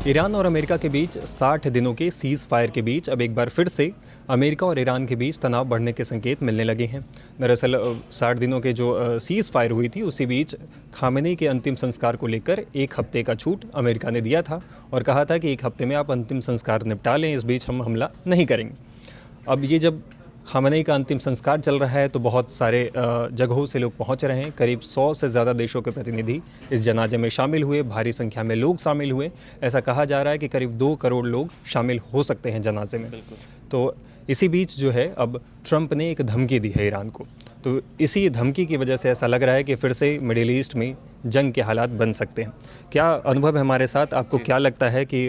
Iran और America के बीच 60 दिनों के सीज़ फायर के बीच अब एक बार फिर से अमेरिका और ईरान के बीच तनाव बढ़ने के संकेत मिलने लगे हैं। दरअसल 60 दिनों के जो सीज़ फायर हुई थी उसी बीच खामेनी के अंतिम संस्कार को लेकर एक हफ्ते का छूट अमेरिका ने दिया था और कहा था कि एक हफ्ते में आप अंतिम संस्कार निपटा लें, इस बीच हम हमला नहीं करेंगे। अब ये जब खामेनी का अंतिम संस्कार चल रहा है तो बहुत सारे जगहों से लोग पहुंच रहे हैं। करीब 100 से ज़्यादा देशों के प्रतिनिधि इस जनाजे में शामिल हुए, भारी संख्या में लोग शामिल हुए। ऐसा कहा जा रहा है कि करीब 2 करोड़ लोग शामिल हो सकते हैं जनाजे में। तो इसी बीच जो है अब ट्रंप ने एक धमकी दी है ईरान को। तो इसी धमकी की वजह से ऐसा लग रहा है कि फिर से मिडिल ईस्ट में जंग के हालात बन सकते हैं। क्या अनुभव है हमारे साथ? आपको क्या लगता है कि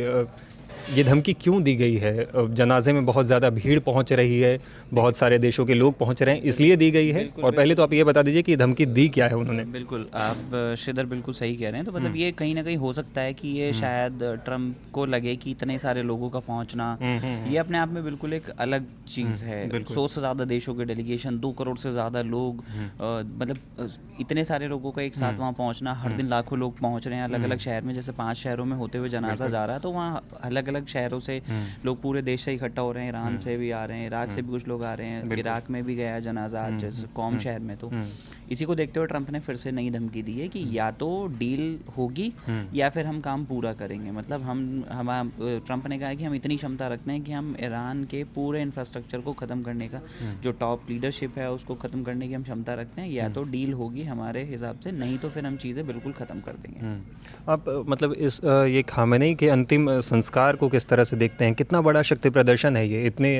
ये धमकी क्यों दी गई है? जनाजे में बहुत ज़्यादा भीड़ पहुंच रही है, बहुत सारे देशों के लोग पहुंच रहे हैं, इसलिए दी गई है? और पहले तो आप ये बता दीजिए कि ये धमकी दी क्या है उन्होंने? बिल्कुल, आप श्रीधर बिल्कुल सही कह रहे हैं। तो मतलब ये कहीं ना कहीं हो सकता है कि ये शायद ट्रम्प को लगे कि इतने सारे लोगों का पहुंचना ये अपने आप में बिल्कुल एक अलग चीज़ है। 100 से ज़्यादा देशों के डेलीगेशन, 2 करोड़ से ज़्यादा लोग, मतलब इतने सारे लोगों का एक साथ वहाँ पहुँचना, हर दिन लाखों लोग पहुँच रहे हैं अलग अलग शहर में। जैसे 5 शहरों में होते हुए जनाजा जा रहा है, तो वहाँ अलग अलग शहरों से लोग पूरे देश से इकट्ठा हो रहे हैं। ईरान से भी आ रहे हैं, इराक से भी कुछ लोग आ रहे हैं, इराक में भी गया जनाजा आज जैसे कौम शहर में। तो इसी को देखते हुए ट्रंप ने फिर से नई धमकी दी है कि या तो डील होगी या फिर हम काम पूरा करेंगे। मतलब हम ट्रंप ने कहा है कि हम इतनी क्षमता रखते हैं कि हम ईरान के पूरे इंफ्रास्ट्रक्चर को ख़त्म करने का, जो टॉप लीडरशिप है उसको ख़त्म करने की हम क्षमता रखते हैं। या तो डील होगी हमारे हिसाब से, नहीं तो फिर हम चीज़ें बिल्कुल ख़त्म कर देंगे। आप मतलब इस ये खामेनी के अंतिम संस्कार को किस तरह से देखते हैं? कितना बड़ा शक्ति प्रदर्शन है ये, इतने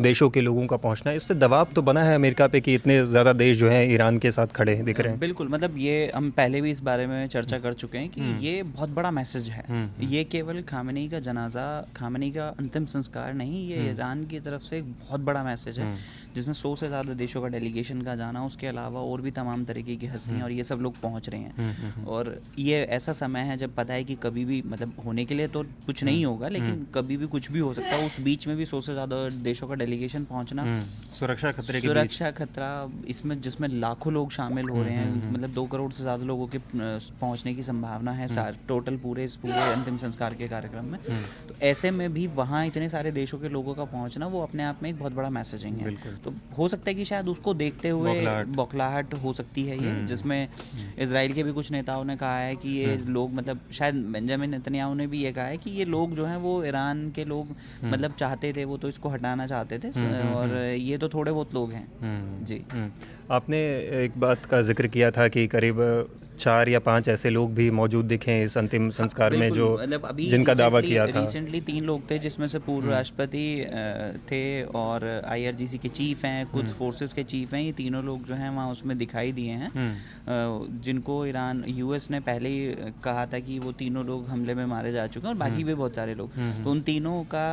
देशों के लोगों का पहुंचना? इससे दबाव तो बना है अमेरिका पे कि इतने ज़्यादा देश जो हैं ईरान के साथ खड़े दिख रहे हैं। बिल्कुल, मतलब ये हम पहले भी इस बारे में चर्चा कर चुके हैं कि ये बहुत बड़ा मैसेज है। ये केवल खामेनी का जनाजा, खामेनी का अंतिम संस्कार नहीं, ये ईरान की तरफ से एक बहुत बड़ा मैसेज है जिसमें 100 से ज़्यादा देशों का डेलीगेशन का जाना, उसके अलावा और भी तमाम तरीके की हस्तियाँ और ये सब लोग पहुँच रहे हैं। और ये ऐसा समय है जब पता है कि कभी भी, मतलब होने के लिए तो कुछ नहीं होगा, लेकिन कभी भी कुछ भी हो सकता है। उस बीच में भी 100 से ज़्यादा देशों का डेलीगेशन पहुँचना, सुरक्षा खतरे के बीच। सुरक्षा खतरा इसमें, जिसमें लाखों लोग शामिल हो रहे हैं। मतलब 2 करोड़ से ज़्यादा लोगों के पहुंचने की संभावना है टोटल पूरे अंतिम संस्कार के कार्यक्रम में। तो ऐसे में भी वहाँ इतने सारे देशों के लोगों का पहुंचना वो अपने आप में एक बहुत बड़ा मैसेजिंग है। तो हो सकता है कि शायद उसको देखते हुए बौखलाहट हो सकती है ये, जिसमें इजराइल के भी कुछ नेताओं ने कहा है कि ये लोग, मतलब शायद बेंजामिन नेतन्याहू ने भी ये कहा है कि ये लोग जो हैं वो ईरान के लोग मतलब चाहते थे, वो तो इसको हटाना चाहते थे और ये तो थोड़े बहुत लोग हैं। जी, आपने एक बात का जिक्र किया था कि करीब 4 या 5 ऐसे लोग भी मौजूद दिखे इस अंतिम संस्कार में जो मतलब जिनका दावा किया था। रिसेंटली 3 लोग थे, जिसमें से पूर्व राष्ट्रपति थे और IRGC के चीफ हैं, कुछ फोर्सेस के चीफ हैं। ये तीनों लोग जो हैं वहाँ उसमें दिखाई दिए हैं, जिनको ईरान US ने पहले ही कहा था कि वो तीनों लोग हमले में मारे जा चुके हैं, और बाकी भी बहुत सारे लोग। तो उन तीनों का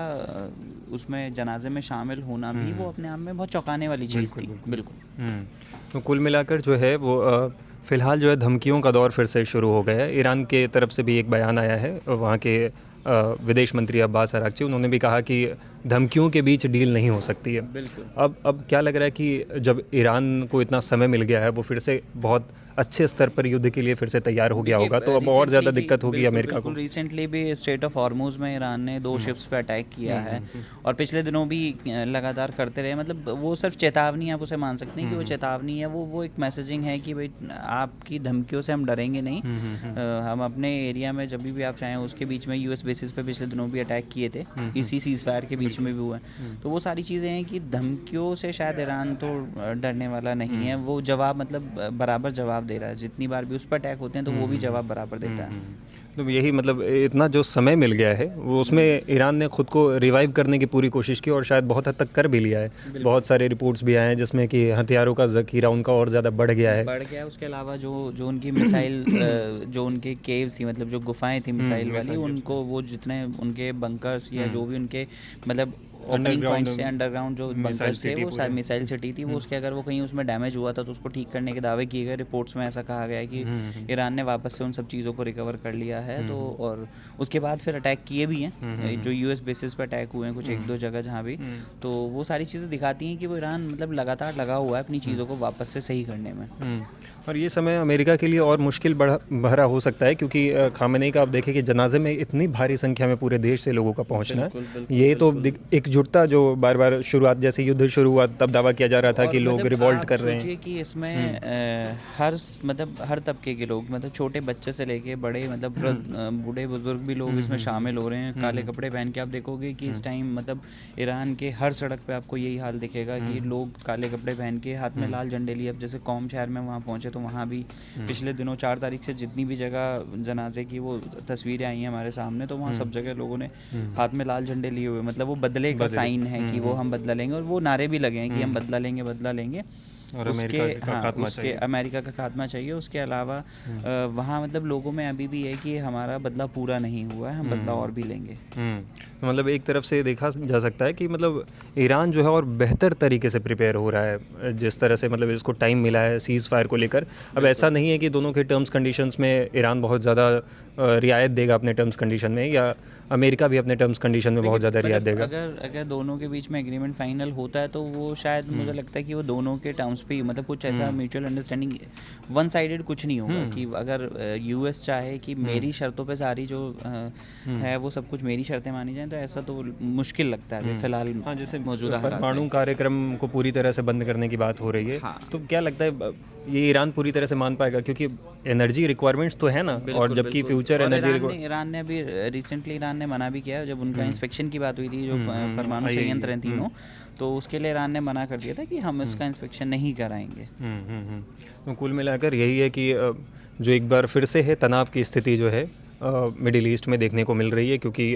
उसमें जनाजे में शामिल होना भी वो अपने आप में बहुत चौंकाने वाली चीज़ थी। बिल्कुल। तो कुल मिलाकर जो है वो फ़िलहाल जो है धमकियों का दौर फिर से शुरू हो गया है। ईरान के तरफ से भी एक बयान आया है, वहाँ के विदेश मंत्री अब्बास अरागची, उन्होंने भी कहा कि धमकियों के बीच डील नहीं हो सकती है। बिल्कुल। अब क्या लग रहा है कि जब ईरान को इतना समय मिल गया है, वो फिर से बहुत अच्छे स्तर पर युद्ध के लिए फिर से तैयार हो गया होगा, तो अब और ज़्यादा दिक्कत होगी अमेरिका को। रिसेंटली भी स्ट्रेट ऑफ हॉर्मुज़ में ईरान ने 2 शिप्स पे अटैक किया है, और पिछले दिनों भी लगातार करते रहे। मतलब वो सिर्फ चेतावनी, आप उसे मान सकते हैं कि वो चेतावनी है, वो एक मैसेजिंग है कि भाई आपकी धमकियों से हम डरेंगे नहीं। हम अपने एरिया में जब भी आप चाहें, उसके बीच में US बेसिस पे पिछले दिनों भी अटैक किए थे, इसी सीज़ फायर के बीच में भी हुआ। तो वो सारी चीज़ें हैं कि धमकियों से शायद ईरान तो डरने वाला नहीं है। वो जवाब, मतलब बराबर जवाब दे रहा है। जितनी बार भी उस पर अटैक होते हैं तो वो भी जवाब बराबर देता है। तो यही, मतलब इतना जो समय मिल गया है वो उसमें ईरान ने खुद को रिवाइव करने की पूरी कोशिश की और शायद बहुत हद तक कर भी लिया है। बहुत सारे रिपोर्ट्स भी आए हैं जिसमें कि हथियारों का ज़ख़ीरा उनका और ज़्यादा बढ़ गया है। उसके अलावा जो उनकी मिसाइल जो उनके केव्स थी, मतलब जो गुफाएं थी मिसाइल वाली, उनको वो जितने उनके बंकर्स या जो भी उनके मतलब ओपनिंग पॉइंट्स थे, अंडरग्राउंड जो बंकर्स थे, वो मिसाइल सिटी थी, वो उसके अगर वो कहीं उसमें डैमेज हुआ था तो उसको ठीक करने के दावे किए गए। रिपोर्ट्स में ऐसा कहा गया है कि ईरान ने वापस से उन सब चीज़ों को रिकवर कर लिया है। तो और उसके बाद फिर अटैक किए भी हैं, जो यूएस बेसिस पर अटैक हुए हैं कुछ 1-2 जगह जहाँ भी। तो वो सारी चीज़ें दिखाती हैं कि वो ईरान मतलब लगातार लगा हुआ है अपनी चीज़ों को वापस से सही करने में। और ये समय अमेरिका के लिए और मुश्किल भरा हो सकता है, क्योंकि खामेनेई का आप देखें कि जनाजे में इतनी भारी संख्या में पूरे देश से लोगों का पहुंचना है, ये तो एकजुटता जो बार बार शुरुआत जैसे युद्ध शुरू हुआ तब दावा किया जा रहा था कि लोग रिवॉल्ट कर रहे हैं। कि इसमें हर तबके के लोग, मतलब छोटे बच्चे से लेके बड़े, मतलब बूढ़े बुजुर्ग भी लोग इसमें शामिल हो रहे हैं। काले कपड़े पहन के आप देखोगे कि इस टाइम मतलब ईरान के हर सड़क पे आपको यही हाल दिखेगा कि लोग काले कपड़े पहन के हाथ में लाल झंडे लिए। अब जैसे कौम शहर में वहाँ पहुँचे तो वहाँ भी पिछले दिनों 4 तारीख से जितनी भी जगह जनाजे की वो तस्वीरें आई हैं हमारे सामने, तो वहाँ सब जगह लोगों ने हाथ में लाल झंडे लिए हुए, मतलब वो बदले का साइन है कि वो हम बदला लेंगे। और वो नारे भी लगे हैं कि हम बदला लेंगे और उसके अमेरिका का खात्मा चाहिए। उसके अलावा वहाँ मतलब लोगों में अभी भी है कि हमारा बदला पूरा नहीं हुआ है, हम बदला और भी लेंगे। मतलब एक तरफ से देखा जा सकता है कि मतलब ईरान जो है और बेहतर तरीके से प्रिपेयर हो रहा है, जिस तरह से मतलब इसको टाइम मिला है सीज़ फायर को लेकर। अब ऐसा नहीं है कि दोनों के टर्म्स कंडीशंस में ईरान बहुत ज़्यादा रियायत देगा अपने टर्म्स कंडीशन में, या अमेरिका भी अपने टर्म्स कंडीशन में बहुत ज़्यादा रियायत देगा। अगर दोनों के बीच में एग्रीमेंट फाइनल होता है तो वो शायद मुझे लगता है कि वो दोनों के टर्म्स पे मतलब कुछ ऐसा म्यूचुअल अंडरस्टैंडिंग वन साइडेड कुछ नहीं होगा कि अगर यूएस चाहे कि मेरी शर्तों पे सारी जो है वो सब कुछ मेरी शर्तें मानी जाएं, तो ऐसा तो मुश्किल लगता है फिलहाल। हाँ, जैसे मौजूदा परमाणु कार्यक्रम को पूरी तरह से बंद करने की बात हो रही है। हाँ। तो क्या लगता है ये ईरान पूरी तरह से मान पाएगा, क्योंकि एनर्जी रिक्वायरमेंट्स तो है ना, और जबकि फ्यूचर एनर्जी ईरान ने अभी रिसेंटली ईरान ने मना भी किया जब उनका इंस्पेक्शन की बात हुई थी, जो परमाणु संयंत्र हैं तीनों, तो उसके लिए ईरान ने मना कर दिया था कि हम इसका इंस्पेक्शन नहीं कराएंगे। तो कुल मिलाकर यही है कि जो एक बार फिर से है तनाव की स्थिति जो है मिडिल ईस्ट में देखने को मिल रही है, क्योंकि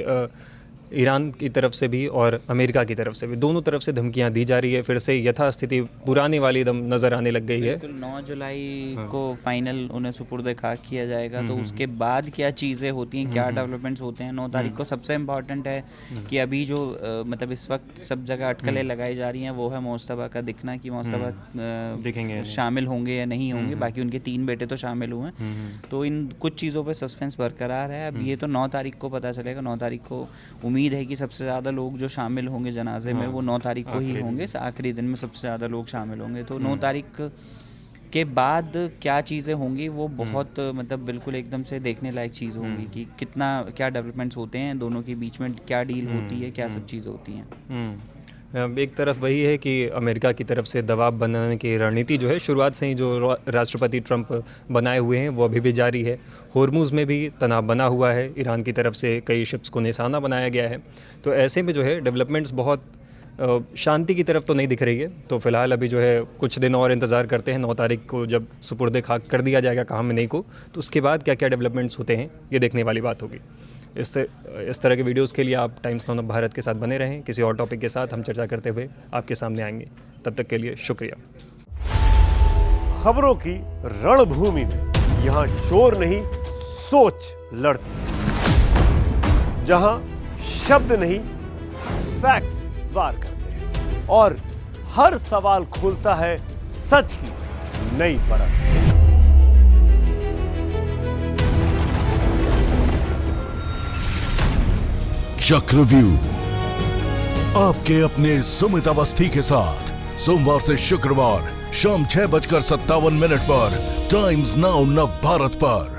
ईरान की तरफ से भी और अमेरिका की तरफ से भी दोनों तरफ से धमकियां दी जा रही है। फिर से यथास्थिति पुरानी वाली दम नज़र आने लग गई है। 9 जुलाई को फाइनल उन्हें सुपुर्द खाक किया जाएगा, तो उसके बाद क्या चीज़ें होती हैं, क्या डेवलपमेंट्स होते हैं। 9 तारीख को सबसे इम्पॉर्टेंट है कि अभी जो मतलब इस वक्त सब जगह अटकलें लगाई जा रही हैं वो है मोस्तफा का दिखना, कि मोस्तफा दिखेंगे शामिल होंगे या नहीं होंगे। बाकी उनके 3 बेटे तो शामिल हुए हैं, तो इन कुछ चीज़ों पर सस्पेंस बरकरार है। अब ये तो 9 तारीख को पता चलेगा। 9 तारीख को उम्मीद है कि सबसे ज़्यादा लोग जो शामिल होंगे जनाजे में वो 9 तारीख को ही होंगे। आखिरी दिन में सबसे ज़्यादा लोग शामिल होंगे। तो 9 तारीख के बाद क्या चीज़ें होंगी वो बहुत मतलब बिल्कुल एकदम से देखने लायक चीज़ होंगी कि कितना क्या डेवलपमेंट्स होते हैं दोनों के बीच में, क्या डील होती है, क्या सब चीज़ें होती हैं। एक तरफ वही है कि अमेरिका की तरफ से दबाव बनाने की रणनीति जो है शुरुआत से ही जो राष्ट्रपति ट्रंप बनाए हुए हैं वो अभी भी जारी है। होर्मुज़ में भी तनाव बना हुआ है, ईरान की तरफ से कई शिप्स को निशाना बनाया गया है। तो ऐसे में जो है डेवलपमेंट्स बहुत शांति की तरफ तो नहीं दिख रही है। तो फिलहाल अभी जो है कुछ दिन और इंतज़ार करते हैं। 9 तारीख को जब सुपुर्द खाक कर दिया जाएगा खामेनेई को, तो उसके बाद क्या क्या डेवलपमेंट्स होते हैं ये देखने वाली बात होगी। इस तरह के वीडियोस के लिए आप टाइम्स नाउ भारत के साथ बने रहें। किसी और टॉपिक के साथ हम चर्चा करते हुए आपके सामने आएंगे। तब तक के लिए शुक्रिया। खबरों की रणभूमि में यहाँ शोर नहीं सोच लड़ती है, जहाँ शब्द नहीं फैक्ट्स वार करते हैं और हर सवाल खोलता है सच की नई परत। चक्रव्यूह आपके अपने सुमित अवस्थी के साथ सोमवार से शुक्रवार शाम 6:57 पर टाइम्स नाउ नव भारत पर।